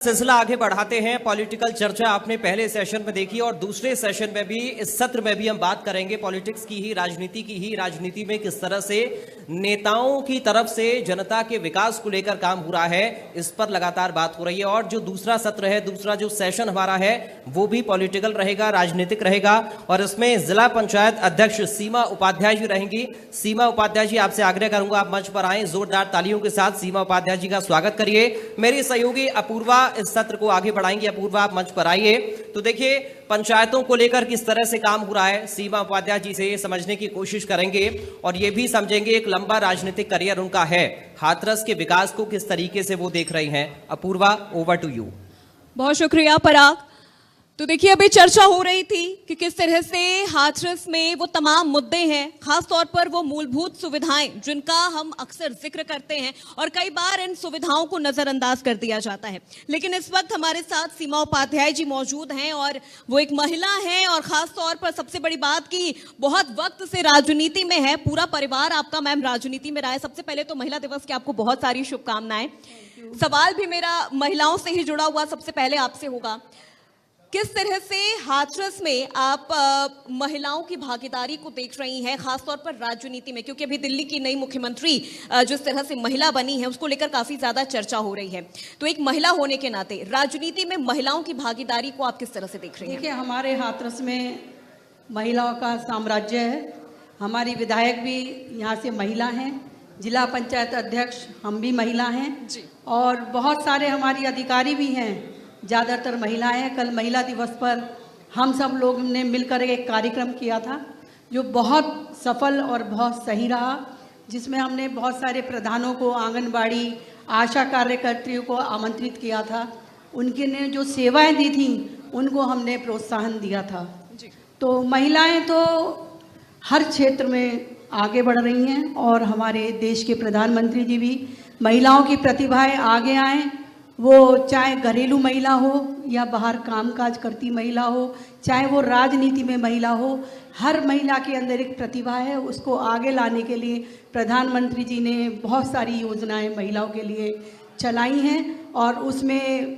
सिलसिला आगे बढ़ाते हैं। पॉलिटिकल चर्चा आपने पहले सेशन में देखी और दूसरे सेशन में भी, इस सत्र में भी हम बात करेंगे पॉलिटिक्स की ही, राजनीति की ही। राजनीति में किस तरह से नेताओं की तरफ से जनता के विकास को लेकर काम हो रहा है, इस पर लगातार बात हो रही है। और जो दूसरा सत्र है, दूसरा जो सेशन हमारा है, वो भी पॉलिटिकल रहेगा, राजनीतिक रहेगा। और इसमें जिला पंचायत अध्यक्ष सीमा उपाध्याय जी रहेंगी। सीमा उपाध्याय जी, आपसे आग्रह करूंगा आप मंच पर आए, जोरदार तालियों के साथ सीमा उपाध्याय जी का स्वागत करिए। मेरी सहयोगी अपूर्वा इस सत्र को आगे बढ़ाएंगे। अपूर्वा, आप मंच पर आइए। तो देखिए, पंचायतों को लेकर किस तरह से काम हो रहा है, सीमा उपाध्याय जी से समझने की कोशिश करेंगे और ये भी समझेंगे एक लंबा राजनीतिक करियर उनका है, हाथरस के विकास को किस तरीके से वो देख रही हैं। Apoorva, over to you. बहुत शुक्रिया पराग। तो देखिए, अभी चर्चा हो रही थी कि किस तरह से हाथरस में वो तमाम मुद्दे हैं, खास तौर पर वो मूलभूत सुविधाएं जिनका हम अक्सर जिक्र करते हैं और कई बार इन सुविधाओं को नजरअंदाज कर दिया जाता है। लेकिन इस वक्त हमारे साथ सीमा उपाध्याय जी मौजूद हैं और वो एक महिला हैं और खास तौर पर सबसे बड़ी बात कि बहुत वक्त से राजनीति में है, पूरा परिवार आपका मैम राजनीति में रहा है। सबसे पहले तो महिला दिवस की आपको बहुत सारी शुभकामनाएं। सवाल भी मेरा महिलाओं से ही जुड़ा हुआ सबसे पहले आपसे होगा, किस तरह से हाथरस में आप महिलाओं की भागीदारी को देख रही हैं, खासतौर पर राजनीति में, क्योंकि अभी दिल्ली की नई मुख्यमंत्री जिस तरह से महिला बनी है उसको लेकर काफी ज्यादा चर्चा हो रही है। तो एक महिला होने के नाते राजनीति में महिलाओं की भागीदारी को आप किस तरह से देख रही हैं? देखिए, हमारे हाथरस में महिलाओं का साम्राज्य है। हमारी विधायक भी यहाँ से महिला हैं, जिला पंचायत अध्यक्ष हम भी महिला हैं जी। और बहुत सारे हमारी अधिकारी भी हैं, ज़्यादातर महिलाएं। कल महिला दिवस पर हम सब लोग ने मिलकर एक कार्यक्रम किया था जो बहुत सफल और बहुत सही रहा, जिसमें हमने बहुत सारे प्रधानों को, आंगनबाड़ी, आशा कार्यकर्त्रियों को आमंत्रित किया था। उनके ने जो सेवाएं दी थी उनको हमने प्रोत्साहन दिया था जी। तो महिलाएं तो हर क्षेत्र में आगे बढ़ रही हैं और हमारे देश के प्रधानमंत्री जी भी महिलाओं की प्रतिभाएं आगे आएँ। वो चाहे घरेलू महिला हो या बाहर कामकाज करती महिला हो, चाहे वो राजनीति में महिला हो, हर महिला के अंदर एक प्रतिभा है। उसको आगे लाने के लिए प्रधानमंत्री जी ने बहुत सारी योजनाएं महिलाओं के लिए चलाई हैं और उसमें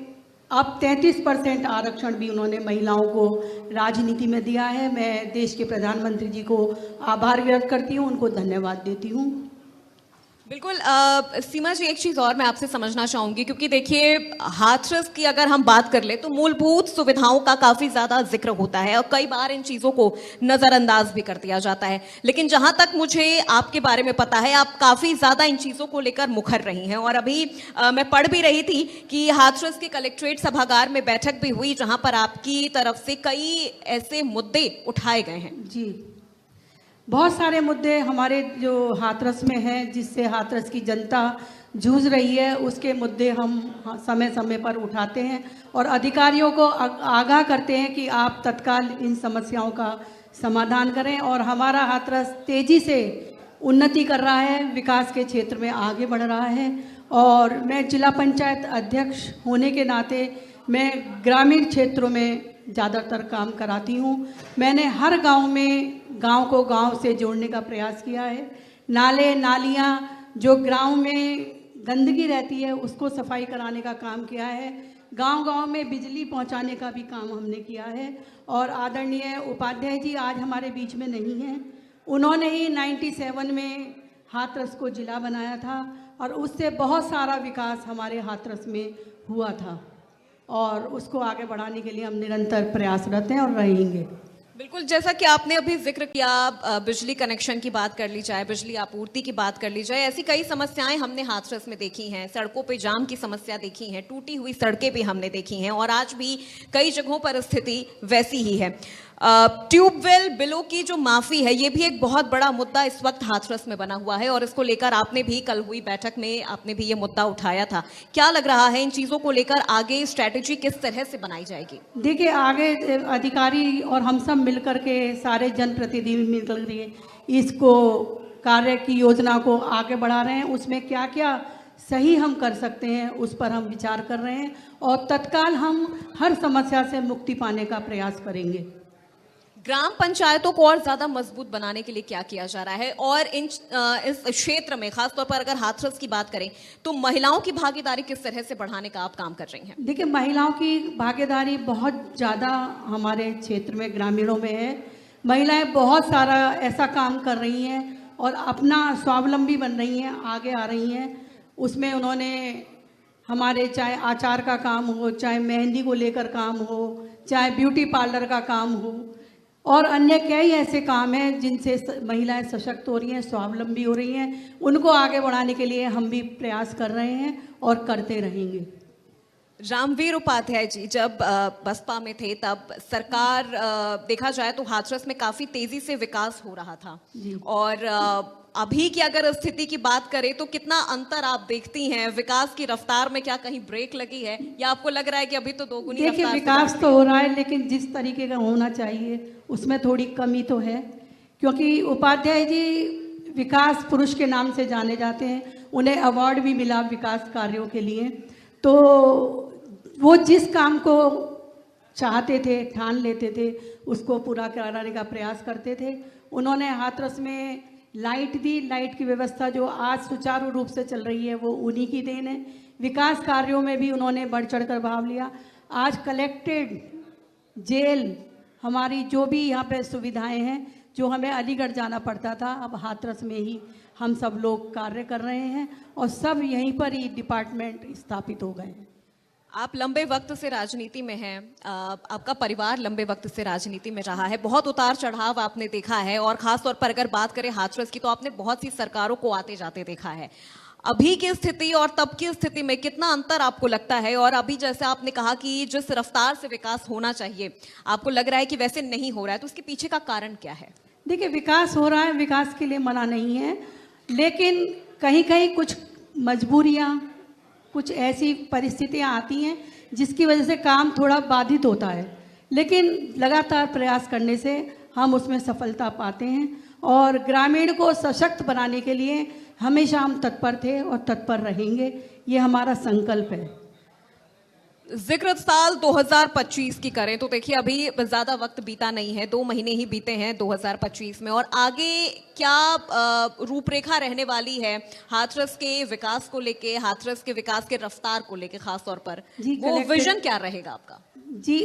अब 33% आरक्षण भी उन्होंने महिलाओं को राजनीति में दिया है। मैं देश के प्रधानमंत्री जी को आभार व्यक्त करती हूँ, उनको धन्यवाद देती हूँ। बिल्कुल। सीमा जी, एक चीज और मैं आपसे समझना चाहूंगी, क्योंकि देखिए हाथरस की अगर हम बात कर ले तो मूलभूत सुविधाओं का काफी ज्यादा जिक्र होता है और कई बार इन चीजों को नजरअंदाज भी कर दिया जाता है। लेकिन जहां तक मुझे आपके बारे में पता है, आप काफी ज्यादा इन चीजों को लेकर मुखर रही हैं। और अभी मैं पढ़ भी रही थी कि हाथरस के कलेक्ट्रेट सभागार में बैठक भी हुई जहां पर आपकी तरफ से कई ऐसे मुद्दे उठाए गए हैं। जी, बहुत सारे मुद्दे हमारे जो हाथरस में हैं, जिससे हाथरस की जनता जूझ रही है, उसके मुद्दे हम समय समय पर उठाते हैं और अधिकारियों को आगाह करते हैं कि आप तत्काल इन समस्याओं का समाधान करें। और हमारा हाथरस तेज़ी से उन्नति कर रहा है, विकास के क्षेत्र में आगे बढ़ रहा है। और मैं जिला पंचायत अध्यक्ष होने के नाते मैं ग्रामीण क्षेत्रों में ज़्यादातर काम कराती हूँ। मैंने हर गांव में गांव को गांव से जोड़ने का प्रयास किया है। नाले नालियाँ जो गांव में गंदगी रहती है उसको सफाई कराने का काम किया है। गांव-गांव में बिजली पहुंचाने का भी काम हमने किया है। और आदरणीय उपाध्याय जी आज हमारे बीच में नहीं हैं, उन्होंने ही 97 में हाथरस को जिला बनाया था और उससे बहुत सारा विकास हमारे हाथरस में हुआ था और उसको आगे बढ़ाने के लिए हम निरंतर प्रयासरत हैं और रहेंगे। बिल्कुल, जैसा कि आपने अभी जिक्र किया, बिजली कनेक्शन की बात कर ली जाए, बिजली आपूर्ति की बात कर ली जाए, ऐसी कई समस्याएं हमने हाथरस में देखी हैं। सड़कों पे जाम की समस्या देखी है, टूटी हुई सड़कें भी हमने देखी हैं और आज भी कई जगहों पर स्थिति वैसी ही है। ट्यूबवेल बिलों की जो माफी है, ये भी एक बहुत बड़ा मुद्दा इस वक्त हाथरस में बना हुआ है और इसको लेकर आपने भी कल हुई बैठक में आपने भी ये मुद्दा उठाया था। क्या लग रहा है इन चीजों को लेकर आगे स्ट्रेटेजी किस तरह से बनाई जाएगी? देखिए, आगे अधिकारी और हम सब मिलकर के सारे जनप्रतिनिधि मिलकर के इसको कार्य की योजना को आगे बढ़ा रहे हैं। उसमें क्या क्या सही हम कर सकते हैं उस पर हम विचार कर रहे हैं और तत्काल हम हर समस्या से मुक्ति पाने का प्रयास करेंगे। ग्राम पंचायतों को और ज्यादा मजबूत बनाने के लिए क्या किया जा रहा है, और इस क्षेत्र में खासतौर पर अगर हाथरस की बात करें तो महिलाओं की भागीदारी किस तरह से बढ़ाने का आप काम कर रही हैं? देखिए, महिलाओं की भागीदारी बहुत ज़्यादा हमारे क्षेत्र में, ग्रामीणों में है। महिलाएं बहुत सारा ऐसा काम कर रही हैं और अपना स्वावलंबी बन रही हैं, आगे आ रही हैं। उसमें उन्होंने हमारे चाहे आचार का काम हो, चाहे मेहंदी को लेकर काम हो, चाहे ब्यूटी पार्लर का काम हो, और अन्य कई ऐसे काम हैं जिनसे महिलाएं सशक्त हो रही हैं, स्वावलंबी हो रही हैं। उनको आगे बढ़ाने के लिए हम भी प्रयास कर रहे हैं और करते रहेंगे। रामवीर उपाध्याय जी जब बसपा में थे तब सरकार देखा जाए तो हाथरस में काफी तेजी से विकास हो रहा था, और अभी की अगर स्थिति की बात करें तो कितना अंतर आप देखती हैं? विकास की रफ्तार में क्या कहीं ब्रेक लगी है, या आपको लग रहा है कि अभी तो दोगुनी रफ्तार? देखिए, विकास तो हो रहा है, लेकिन जिस तरीके का होना चाहिए उसमें थोड़ी कमी तो है, क्योंकि उपाध्याय जी विकास पुरुष के नाम से जाने जाते हैं। उन्हें अवार्ड भी मिला विकास कार्यों के लिए। तो वो जिस काम को चाहते थे, ठान लेते थे, उसको पूरा कराने का प्रयास करते थे। उन्होंने हाथरस में लाइट दी। लाइट की व्यवस्था जो आज सुचारू रूप से चल रही है वो उन्हीं की देन है। विकास कार्यों में भी उन्होंने बढ़ चढ़ कर भाग लिया। आज कलेक्टेड जेल, हमारी जो भी यहाँ पे सुविधाएं हैं, जो हमें अलीगढ़ जाना पड़ता था, अब हाथरस में ही हम सब लोग कार्य कर रहे हैं और सब यहीं पर ही डिपार्टमेंट स्थापित हो गए हैं। आप लंबे वक्त से राजनीति में हैं, आपका परिवार लंबे वक्त से राजनीति में रहा है, बहुत उतार चढ़ाव आपने देखा है, और खास तौर पर अगर बात करें हाथरस की तो आपने बहुत सी सरकारों को आते जाते देखा है। अभी की स्थिति और तब की स्थिति में कितना अंतर आपको लगता है? और अभी जैसे आपने कहा कि जिस रफ्तार से विकास होना चाहिए आपको लग रहा है कि वैसे नहीं हो रहा है, तो उसके पीछे का कारण क्या है? देखिए, विकास हो रहा है, विकास के लिए मना नहीं है, लेकिन कहीं कहीं कुछ मजबूरियां, कुछ ऐसी परिस्थितियां आती हैं जिसकी वजह से काम थोड़ा बाधित होता है, लेकिन लगातार प्रयास करने से हम उसमें सफलता पाते हैं। और ग्रामीण को सशक्त बनाने के लिए हमेशा हम तत्पर थे और तत्पर रहेंगे, ये हमारा संकल्प है। जिक्र साल 2025 की करें तो देखिए अभी ज्यादा वक्त बीता नहीं है, 2 महीने ही बीते हैं 2025 में, और आगे क्या रूपरेखा रहने वाली है हाथरस के विकास को लेके, हाथरस के विकास के रफ्तार को लेके खास तौर पर वो विजन क्या रहेगा आपका? जी,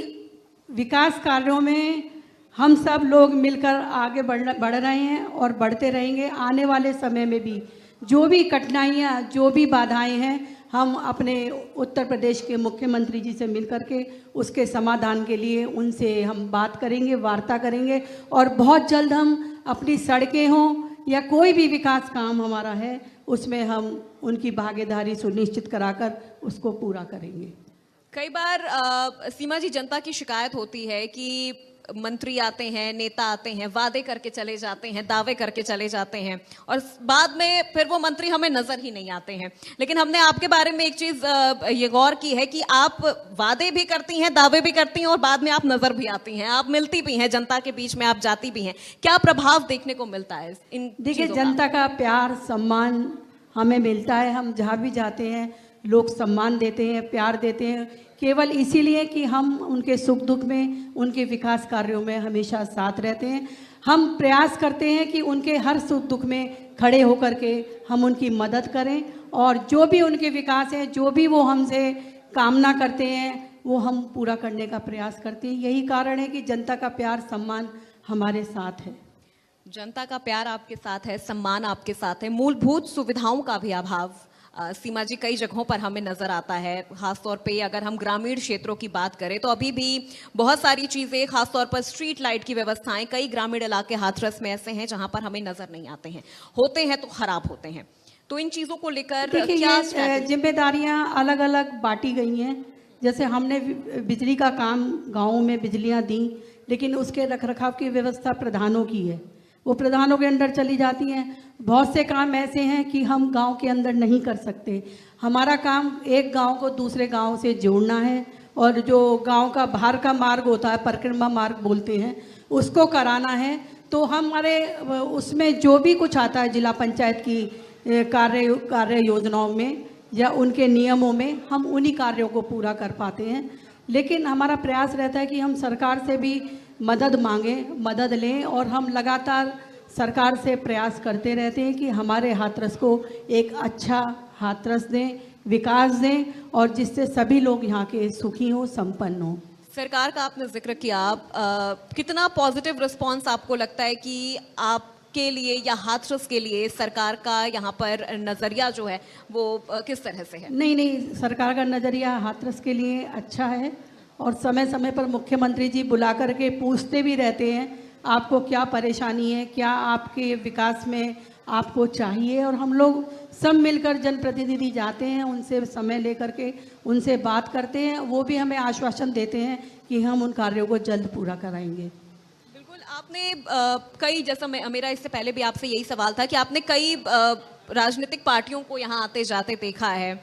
विकास कार्यों में हम सब लोग मिलकर आगे बढ़ रहे हैं और बढ़ते रहेंगे। आने वाले समय में भी जो भी कठिनाइयाँ, जो भी बाधाएं हैं, हम अपने उत्तर प्रदेश के मुख्यमंत्री जी से मिलकर के उसके समाधान के लिए उनसे हम बात करेंगे, वार्ता करेंगे, और बहुत जल्द हम अपनी सड़कें हों या कोई भी विकास काम हमारा है उसमें हम उनकी भागीदारी सुनिश्चित कराकर उसको पूरा करेंगे। कई बार सीमा जी, जनता की शिकायत होती है कि मंत्री आते हैं, नेता आते हैं, वादे करके चले जाते हैं, दावे करके चले जाते हैं, और बाद में फिर वो मंत्री हमें नजर ही नहीं आते हैं। लेकिन हमने आपके बारे में एक चीज ये गौर की है कि आप वादे भी करती हैं, दावे भी करती हैं, और बाद में आप नजर भी आती हैं, आप मिलती भी हैं जनता के बीच में, आप जाती भी हैं। क्या प्रभाव देखने को मिलता है इन? देखिए, जनता का प्यार, सम्मान हमें मिलता है। हम जहाँ भी जाते हैं लोग सम्मान देते हैं, प्यार देते हैं, केवल इसीलिए कि हम उनके सुख दुख में, उनके विकास कार्यों में हमेशा साथ रहते हैं। हम प्रयास करते हैं कि उनके हर सुख दुख में खड़े होकर के हम उनकी मदद करें, और जो भी उनके विकास है, जो भी वो हमसे कामना करते हैं, वो हम पूरा करने का प्रयास करते हैं। यही कारण है कि जनता का प्यार, सम्मान हमारे साथ है। जनता का प्यार आपके साथ है, सम्मान आपके साथ है, मूलभूत सुविधाओं का भी अभाव सीमा जी कई जगहों पर हमें नजर आता है। खासतौर पे अगर हम ग्रामीण क्षेत्रों की बात करें तो अभी भी बहुत सारी चीजें, खासतौर पर स्ट्रीट लाइट की व्यवस्थाएं, कई ग्रामीण इलाके हाथरस में ऐसे हैं जहां पर हमें नजर नहीं आते हैं, होते हैं तो खराब होते हैं। तो इन चीजों को लेकर क्या जिम्मेदारियां अलग अलग बांटी गई हैं। जैसे हमने बिजली का काम, गाँव में बिजलियाँ दी, लेकिन उसके रखरखाव की व्यवस्था प्रधानों की है, वो प्रधानों के अंदर चली जाती हैं। बहुत से काम ऐसे हैं कि हम गांव के अंदर नहीं कर सकते। हमारा काम एक गांव को दूसरे गांव से जोड़ना है, और जो गांव का बाहर का मार्ग होता है, परिक्रमा मार्ग बोलते हैं, उसको कराना है। तो हमारे उसमें जो भी कुछ आता है जिला पंचायत की कार्य योजनाओं में या उनके नियमों में, हम उन्हीं कार्यों को पूरा कर पाते हैं। लेकिन हमारा प्रयास रहता है कि हम सरकार से भी मदद मांगें, मदद लें, और हम लगातार सरकार से प्रयास करते रहते हैं कि हमारे हाथरस को एक अच्छा हाथरस दें, विकास दें, और जिससे सभी लोग यहाँ के सुखी हों, संपन्न हों। सरकार का आपने जिक्र किया, कितना पॉजिटिव रिस्पांस आपको लगता है कि आपके लिए या हाथरस के लिए सरकार का यहाँ पर नजरिया जो है वो किस तरह से है? नहीं, सरकार का नज़रिया हाथरस के लिए अच्छा है, और समय समय पर मुख्यमंत्री जी बुला करके पूछते भी रहते हैं आपको क्या परेशानी है, क्या आपके विकास में आपको चाहिए, और हम लोग सब मिलकर जनप्रतिनिधि जाते हैं, उनसे समय लेकर के उनसे बात करते हैं, वो भी हमें आश्वासन देते हैं कि हम उन कार्यों को जल्द पूरा कराएंगे। बिल्कुल, आपने कई, जैसा मेरा इससे पहले भी आपसे यही सवाल था कि आपने कई राजनीतिक पार्टियों को यहाँ आते जाते देखा है।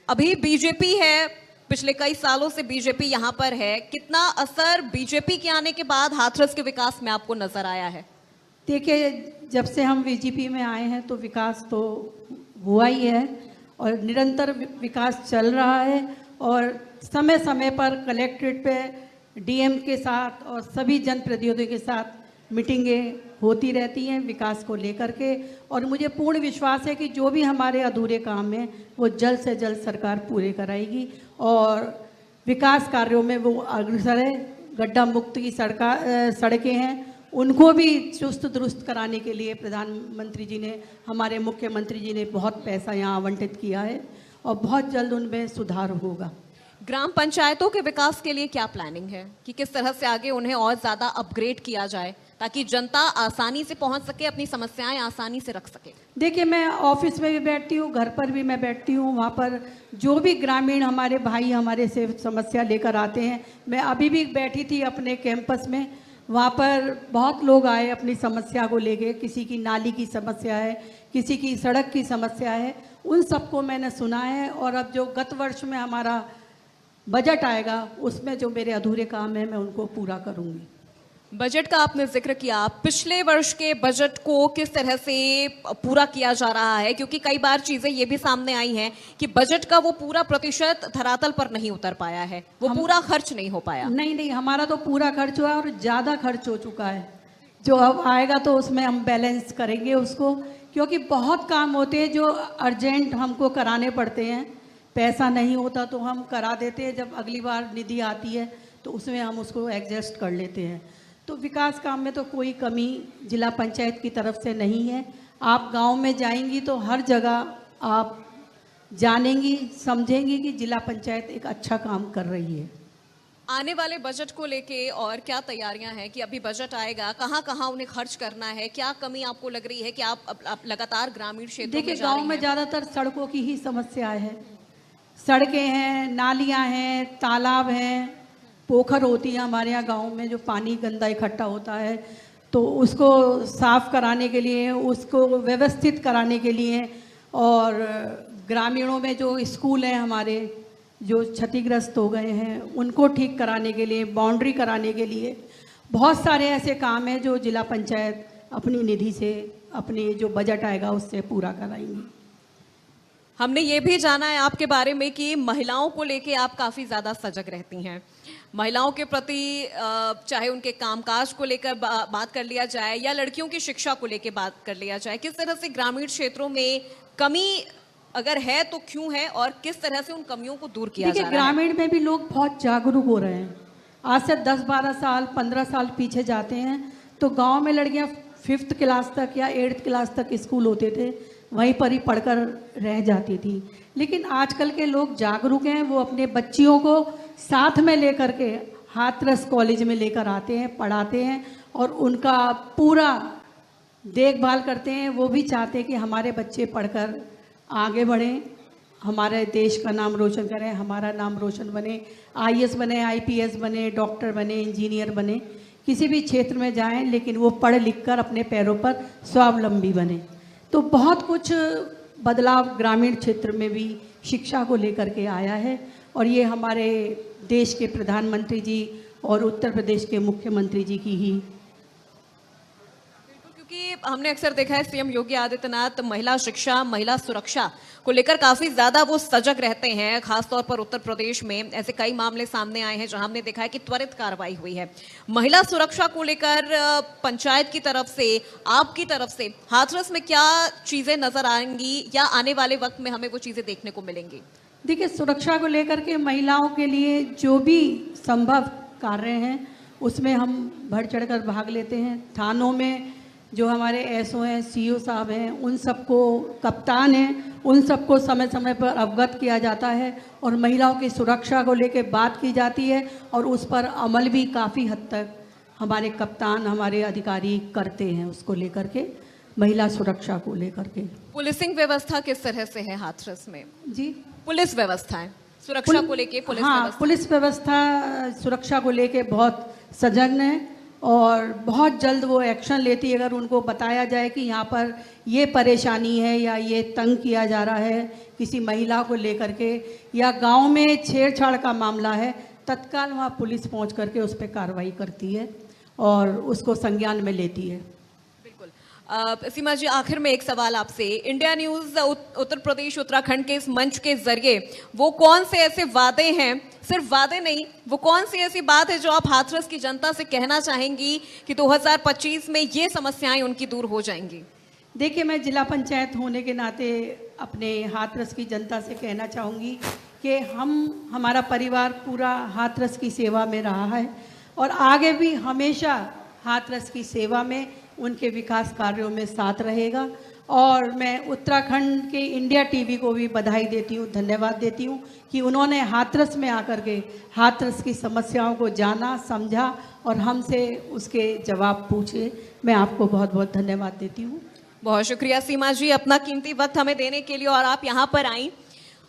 अभी बीजेपी है, पिछले कई सालों से बीजेपी यहाँ पर है, कितना असर बीजेपी के आने के बाद हाथरस के विकास में आपको नजर आया है? देखिए, जब से हम बीजेपी में आए हैं तो विकास तो हुआ ही है, और निरंतर विकास चल रहा है, और समय समय पर कलेक्ट्रेट पे डीएम के साथ और सभी जनप्रतिनिधियों के साथ मीटिंगें होती रहती हैं विकास को लेकर के, और मुझे पूर्ण विश्वास है कि जो भी हमारे अधूरे काम हैं वो जल्द से जल्द सरकार पूरे कराएगी, और विकास कार्यों में वो अग्रसर है। गड्ढा मुक्त की सड़कें हैं, उनको भी चुस्त दुरुस्त कराने के लिए प्रधानमंत्री जी ने, हमारे मुख्यमंत्री जी ने बहुत पैसा यहाँ आवंटित किया है, और बहुत जल्द उनमें सुधार होगा। ग्राम पंचायतों के विकास के लिए क्या प्लानिंग है कि किस तरह से आगे उन्हें और ज़्यादा अपग्रेड किया जाए ताकि जनता आसानी से पहुंच सके, अपनी समस्याएं आसानी से रख सके? देखिए, मैं ऑफिस में भी बैठती हूँ, घर पर भी मैं बैठती हूँ, वहाँ पर जो भी ग्रामीण हमारे भाई हमारे से समस्या लेकर आते हैं, मैं अभी भी बैठी थी अपने कैंपस में, वहाँ पर बहुत लोग आए अपनी समस्या को लेके, किसी की नाली की समस्या है, किसी की सड़क की समस्या है, उन सबको मैंने सुना है, और अब जो गत वर्ष में हमारा बजट आएगा उसमें जो मेरे अधूरे काम है मैं उनको पूरा करूँगी। बजट का आपने जिक्र किया, पिछले वर्ष के बजट को किस तरह से पूरा किया जा रहा है? क्योंकि कई बार चीजें ये भी सामने आई हैं कि बजट का वो पूरा प्रतिशत धरातल पर नहीं उतर पाया है, वो पूरा खर्च नहीं हो पाया। नहीं, हमारा तो पूरा खर्च हुआ और ज़्यादा खर्च हो चुका है। जो अब आएगा तो उसमें हम बैलेंस करेंगे उसको, क्योंकि बहुत काम होते हैं जो अर्जेंट हमको कराने पड़ते हैं, पैसा नहीं होता तो हम करा देते हैं, जब अगली बार निधि आती है तो उसमें हम उसको एडजस्ट कर लेते हैं। तो विकास काम में तो कोई कमी जिला पंचायत की तरफ से नहीं है। आप गांव में जाएंगी तो हर जगह आप जानेंगी, समझेंगी कि जिला पंचायत एक अच्छा काम कर रही है। आने वाले बजट को लेके और क्या तैयारियां हैं कि अभी बजट आएगा, कहां कहां उन्हें खर्च करना है, क्या कमी आपको लग रही है कि आप लगातार ग्रामीण क्षेत्रों में जा रही हैं? गाँव में ज़्यादातर सड़कों की ही समस्याएं है। सड़कें हैं, नालियाँ हैं, तालाब हैं, पोखर होती है हमारे यहाँ गांव में, जो पानी गंदा इकट्ठा होता है, तो उसको साफ कराने के लिए, उसको व्यवस्थित कराने के लिए, और ग्रामीणों में जो स्कूल हैं हमारे जो क्षतिग्रस्त हो गए हैं उनको ठीक कराने के लिए, बाउंड्री कराने के लिए, बहुत सारे ऐसे काम हैं जो जिला पंचायत अपनी निधि से, अपने जो बजट आएगा उससे पूरा कराएंगी। हमने ये भी जाना है आपके बारे में कि महिलाओं को लेके आप काफ़ी ज़्यादा सजग रहती हैं। महिलाओं के प्रति चाहे उनके कामकाज को लेकर बात कर लिया जाए या लड़कियों की शिक्षा को लेकर बात कर लिया जाए, किस तरह से ग्रामीण क्षेत्रों में कमी अगर है तो क्यों है और किस तरह से उन कमियों को दूर किया जा रहा है? ग्रामीण में भी लोग बहुत जागरूक हो रहे हैं। आज से 10-12 साल 15 साल पीछे जाते हैं तो गाँव में लड़कियाँ 5th क्लास तक या 8th क्लास तक स्कूल होते थे, वहीं पर ही पढ़कर रह जाती थी। लेकिन आजकल के लोग जागरूक हैं, वो अपने बच्चियों को साथ में लेकर के हाथरस कॉलेज में लेकर आते हैं, पढ़ाते हैं और उनका पूरा देखभाल करते हैं। वो भी चाहते हैं कि हमारे बच्चे पढ़कर आगे बढ़ें, हमारे देश का नाम रोशन करें, हमारा नाम रोशन बने, IAS बने, IPS बने, डॉक्टर बने, इंजीनियर बने, किसी भी क्षेत्र में जाएं लेकिन वो पढ़ लिख कर अपने पैरों पर स्वावलंबी बने। तो बहुत कुछ बदलाव ग्रामीण क्षेत्र में भी शिक्षा को लेकर के आया है और ये हमारे देश के प्रधानमंत्री जी और उत्तर प्रदेश के मुख्यमंत्री जी की ही। क्योंकि कि हमने अक्सर देखा है सीएम योगी आदित्यनाथ महिला शिक्षा, महिला सुरक्षा को लेकर काफी ज्यादा वो सजग रहते हैं। खासतौर पर उत्तर प्रदेश में ऐसे कई मामले सामने आए हैं जहां हमने देखा है कि त्वरित कार्रवाई हुई है। महिला सुरक्षा को लेकर पंचायत की तरफ से, आपकी तरफ से हाथरस में क्या चीजें नजर आएंगी या आने वाले वक्त में हमें वो चीजें देखने को मिलेंगी? देखिए, सुरक्षा को लेकर के महिलाओं के लिए जो भी संभव कार्य हैं उसमें हम बढ़ चढ़कर भाग लेते हैं। थानों में जो हमारे एसओ हैं, सीओ साहब हैं, उन सबको, कप्तान हैं, उन सबको समय समय पर अवगत किया जाता है और महिलाओं की सुरक्षा को लेकर बात की जाती है और उस पर अमल भी काफ़ी हद तक हमारे कप्तान, हमारे अधिकारी करते हैं उसको लेकर के, महिला सुरक्षा को लेकर के। पुलिसिंग व्यवस्था किस तरह से है हाथरस में? जी, पुलिस व्यवस्थाएं सुरक्षा को लेके, पुलिस व्यवस्था? पुलिस व्यवस्था सुरक्षा को लेके बहुत सजग है और बहुत जल्द वो एक्शन लेती है। अगर उनको बताया जाए कि यहाँ पर ये परेशानी है या ये तंग किया जा रहा है किसी महिला को लेकर के, या गांव में छेड़छाड़ का मामला है, तत्काल वहाँ पुलिस पहुँच करके उस पर कार्रवाई करती है और उसको संज्ञान में लेती है। सीमा जी, आखिर में एक सवाल आपसे। इंडिया न्यूज उत्तर प्रदेश उत्तराखंड के इस मंच के जरिए वो कौन से ऐसे वादे हैं, सिर्फ वादे नहीं, वो कौन सी ऐसी बात है जो आप हाथरस की जनता से कहना चाहेंगी कि 2025 में ये समस्याएं उनकी दूर हो जाएंगी? देखिए, मैं जिला पंचायत होने के नाते अपने हाथरस की जनता से कहना चाहूँगी कि हमारा परिवार पूरा हाथरस की सेवा में रहा है और आगे भी हमेशा हाथरस की सेवा में, उनके विकास कार्यों में साथ रहेगा। और मैं उत्तराखंड के इंडिया टीवी को भी बधाई देती हूँ, धन्यवाद देती हूँ कि उन्होंने हाथरस में आकर के हाथरस की समस्याओं को जाना, समझा और हमसे उसके जवाब पूछे। मैं आपको बहुत बहुत धन्यवाद देती हूँ। बहुत शुक्रिया सीमा जी, अपना कीमती वक्त हमें देने के लिए, और आप यहाँ पर आई